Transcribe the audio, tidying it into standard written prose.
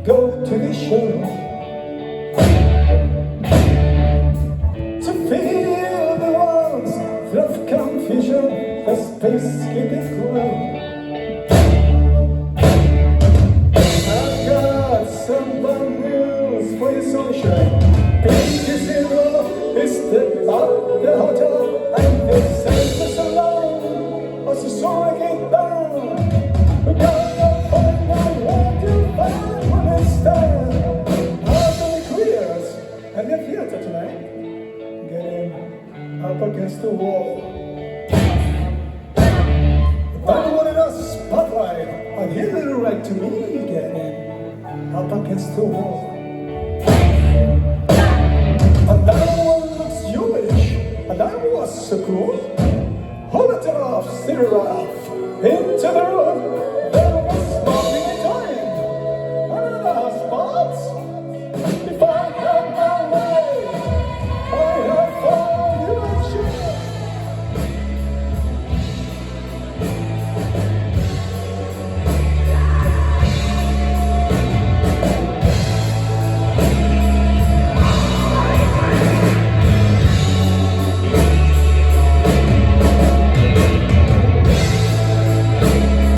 go to the show to feel the walls of confusion, the space getting cold. I've got some bad news for your sunshine. Pink is zero, it's the hotel, and the sense is alone. As the song again down, we're gonna find out what to find when it's time. Out of the queers and the theater tonight, getting up against the wall. I wanted a spotlight, and he didn't write to me, getting up against the wall. And that one looks Jewish, and I was so cool. Hold it off, sit her off, into the room.